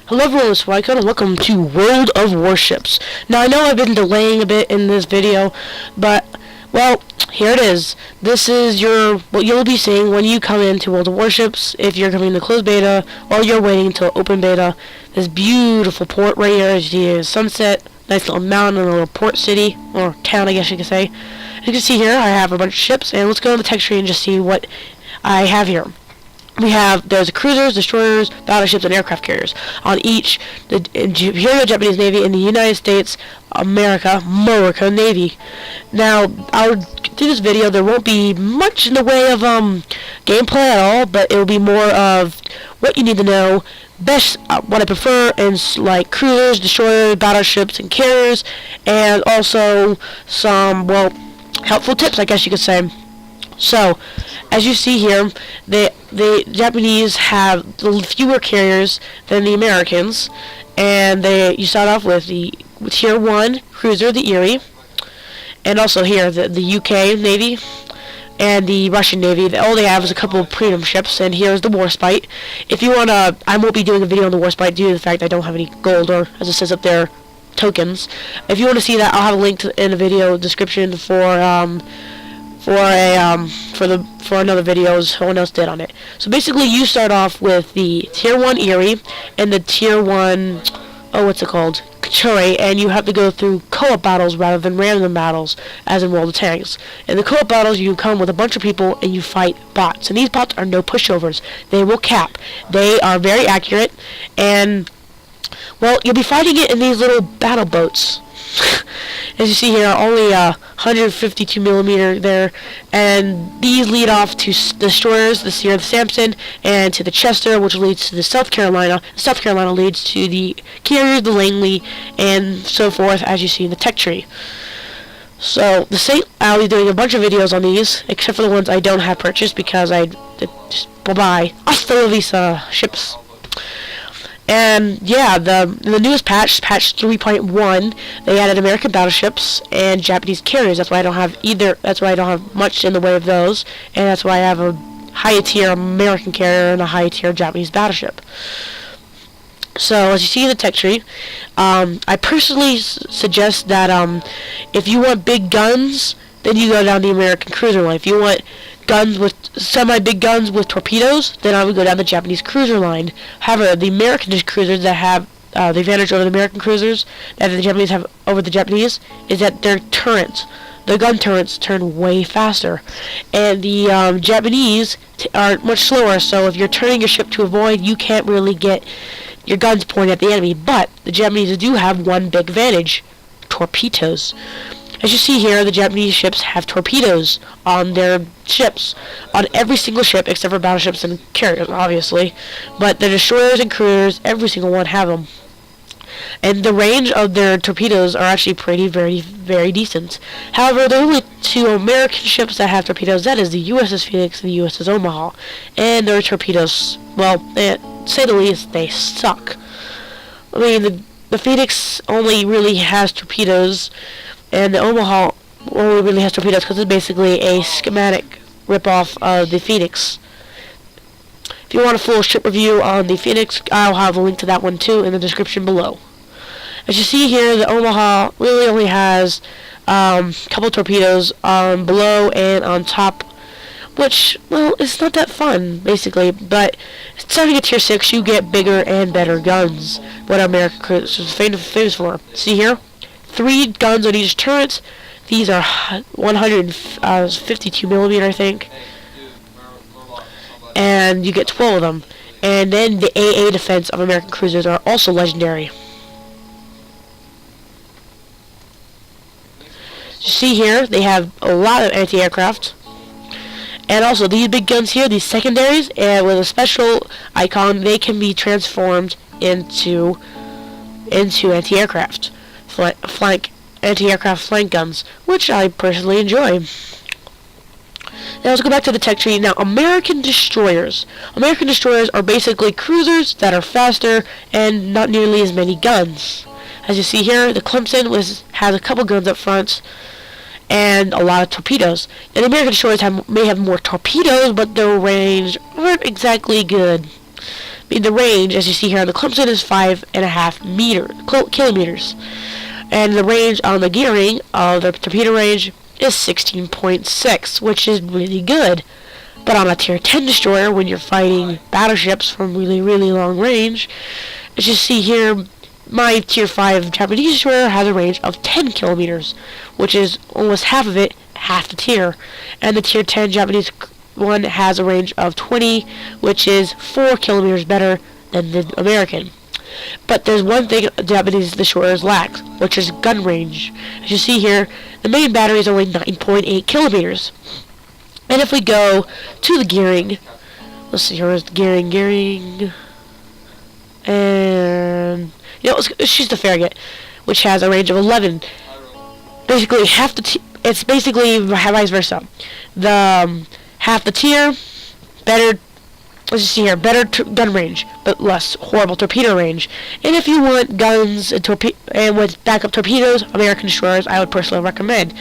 Hello everyone, it's Wycon and welcome to World of Warships. Now I know I've been delaying a bit in this video, but, well, here it is. This is what you'll be seeing when you come into World of Warships, if you're coming to closed beta, or you're waiting until open beta. This beautiful port right here, as you see, is sunset, nice little mountain, a little port city, or town I guess you could say. As you can see here, I have a bunch of ships, and let's go on the tech tree and just see what I have here. There's cruisers, destroyers, battleships, and aircraft carriers on each, the Imperial Japanese Navy in the United States, America Navy. Now, through this video, there won't be much in the way of gameplay at all, but it will be more of what you need to know, best, what I prefer, and like cruisers, destroyers, battleships, and carriers, and also some, well, helpful tips, I guess you could say. So, as you see here, the Japanese have fewer carriers than the Americans, and you start off with the Tier 1 cruiser, the Erie, and also here the UK Navy and the Russian Navy. All they have is a couple of premium ships, and here's the Warspite. If you wanna, I won't be doing a video on the Warspite due to the fact I don't have any gold, or as it says up there, tokens. If you want to see that, I'll have a link in the video description for another video someone else did on it. So basically you start off with the Tier 1 Erie and the Tier 1 what's it called? Kachuri, and you have to go through co-op battles rather than random battles as in World of Tanks. In the co-op battles you come with a bunch of people and you fight bots, and these bots are no pushovers. They will cap. They are very accurate, and well, you'll be fighting it in these little battle boats. As you see here, only 152 millimeter there, and these lead off to destroyers, the Sierra, the Samson, and to the Chester, which leads to the South Carolina. South Carolina leads to the carriers, the Langley, and so forth, as you see in the tech tree. So I'll be doing a bunch of videos on these, except for the ones I don't have purchased because just bye-bye. Hasta la vista, ships. And yeah, the newest patch 3.1, they added American battleships and Japanese carriers. That's why I don't have either. That's why I don't have much in the way of those, and that's why I have a high tier American carrier and a high tier Japanese battleship. So as you see in the tech tree, I personally suggest that if you want big guns, then you go down the American cruiser line. If you want guns with semi-big guns with torpedoes, then I would go down the Japanese cruiser line. However, the American cruisers that have the advantage over the American cruisers that the Japanese have over the Japanese is that their turrets, the gun turrets, turn way faster, and the Japanese are much slower. So if you're turning your ship to avoid, you can't really get your guns pointed at the enemy. But the Japanese do have one big advantage: torpedoes. As you see here, the Japanese ships have torpedoes on their ships, on every single ship except for battleships and carriers, obviously. But the destroyers and cruisers, every single one have them. And the range of their torpedoes are actually very, very decent. However, there are only two American ships that have torpedoes. That is the USS Phoenix and the USS Omaha. And their torpedoes, well, to say the least, they suck. I mean, the Phoenix only really has torpedoes, and the Omaha only really has torpedoes because it's basically a schematic ripoff of the Phoenix. If you want a full ship review on the Phoenix, I'll have a link to that one too in the description below. As you see here, the Omaha really only has a couple torpedoes below and on top, which, well, it's not that fun, basically, but starting at Tier 6, you get bigger and better guns, what American is famous for. See here? 3 guns on each turret. These are 152 millimeter, I think, and you get 12 of them. And then the AA defense of American cruisers are also legendary. You see here, they have a lot of anti-aircraft, and also these big guns here, these secondaries, and with a special icon, they can be transformed into anti-aircraft. Anti-aircraft flank guns, which I personally enjoy. Now let's go back to the tech tree. Now, American destroyers. American destroyers are basically cruisers that are faster and not nearly as many guns. As you see here, the Clemson has a couple guns up front and a lot of torpedoes. And the American destroyers may have more torpedoes, but their range aren't exactly good. The range, as you see here on the Clemson, is 5.5 kilometers. And the range on the gearing of the torpedo range is 16.6, which is really good. But on a Tier 10 destroyer, when you're fighting battleships from really, really long range, as you see here, my Tier 5 Japanese destroyer has a range of 10 kilometers, which is almost half of it, half the tier. And the Tier 10 Japanese one has a range of 20, which is 4 kilometers better than the American. But there's one thing Japanese destroyers lack, which is gun range. As you see here, the main battery is only 9.8 kilometers. And if we go to the gearing, let's see, here is the gearing, and let's choose the Farragut, which has a range of 11. Basically, it's basically vice versa. The half the tier, better. Let's just see here, better gun range, but less horrible torpedo range. And if you want guns and with backup torpedoes, American destroyers, I would personally recommend.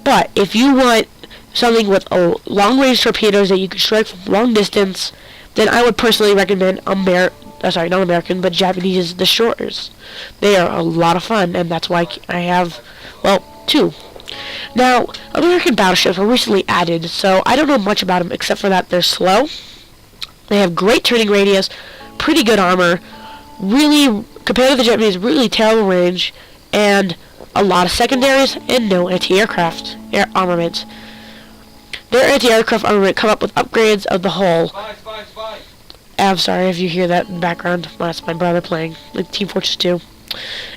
But if you want something with long-range torpedoes that you can strike from long distance, then I would personally recommend not American, but Japanese destroyers. They are a lot of fun, and that's why I have, well, 2. Now, American battleships were recently added, so I don't know much about them except for that they're slow. They have great turning radius, pretty good armor, really, compared to the Japanese, really terrible range, and a lot of secondaries, and no anti-aircraft armament. Their anti-aircraft armament come up with upgrades of the hull. I'm sorry if you hear that in the background. That's my brother playing, like Team Fortress 2.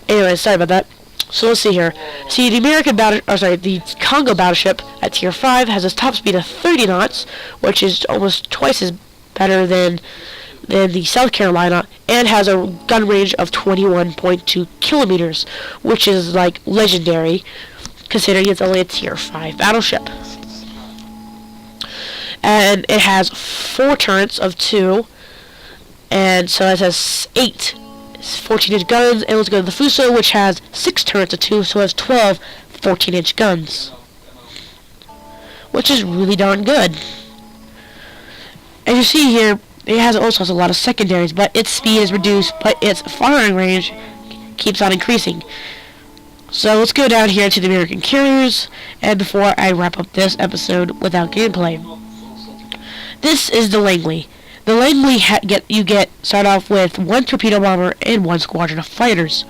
Anyway, sorry about that. So let's see here. See, the Congo battleship at Tier 5 has a top speed of 30 knots, which is almost twice as better than the South Carolina, and has a gun range of 21.2 kilometers, which is like legendary, considering it's only a Tier 5 battleship. And it has 4 turrets of 2, and so it has 8 14-inch guns. And let's go to the Fuso, which has 6 turrets of 2, so it has 12 14-inch guns, which is really darn good. As you see here, it also has a lot of secondaries, but its speed is reduced, but its firing range keeps on increasing. So let's go down here to the American carriers, and before I wrap up this episode without gameplay, this is the Langley. The Langley start off with 1 torpedo bomber and 1 squadron of fighters.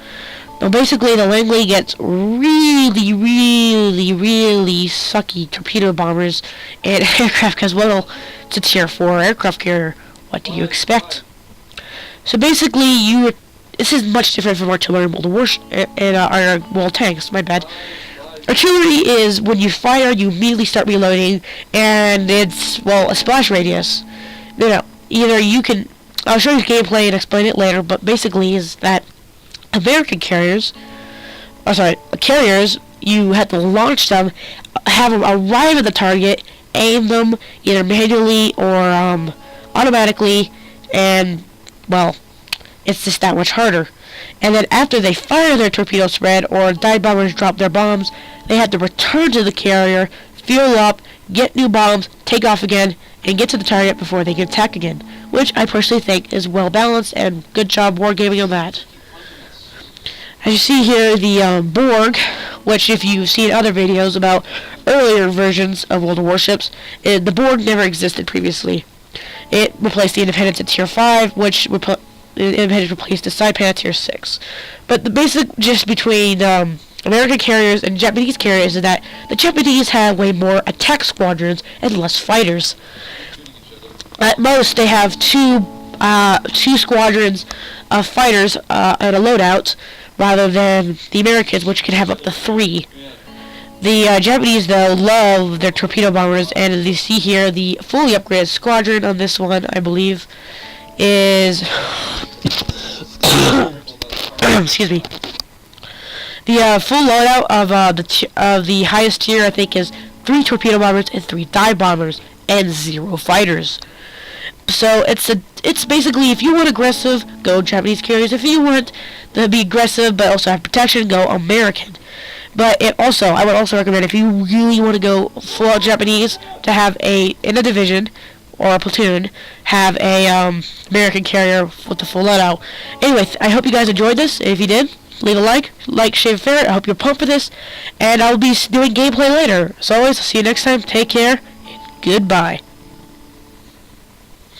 Now basically the Langley gets really, really, really sucky torpedo bombers and aircraft, because well, it's a Tier 4 aircraft carrier. What do you expect? So basically this is much different from artillery and tanks, my bad. Artillery is when you fire, you immediately start reloading, and it's, well, a splash radius. Either you can, I'll show you gameplay and explain it later, but basically is that American carriers, you have to launch them, have them arrive at the target, aim them either manually or automatically, and, well, it's just that much harder. And then after they fire their torpedo spread or dive bombers drop their bombs, they have to return to the carrier, fuel up, get new bombs, take off again, and get to the target before they can attack again, which I personally think is well balanced, and good job wargaming on that. As you see here, the Borg, which if you've seen other videos about earlier versions of World of Warships, the Borg never existed previously. It replaced the Independence at Tier 5, which Independence replaced the Saipan at Tier 6. But the basic gist between American carriers and Japanese carriers is that the Japanese have way more attack squadrons and less fighters. At most, they have two squadrons of fighters and a loadout, rather than the Americans, which can have up to 3. The Japanese, though, love their torpedo bombers, and as you see here, the fully upgraded squadron on this one, I believe, is excuse me. The full loadout of the highest tier, I think, is 3 torpedo bombers and 3 dive bombers and 0 fighters. So it's basically, if you want aggressive, go Japanese carriers. If you want to be aggressive but also have protection, go American. But I would also recommend, if you really want to go full out Japanese, to have in a division, or a platoon have a American carrier with the full loadout. Anyway, I hope you guys enjoyed this. If you did, leave a like, share, favorite. I hope you're pumped for this, and I'll be doing gameplay later. As always, I'll see you next time. Take care, and goodbye.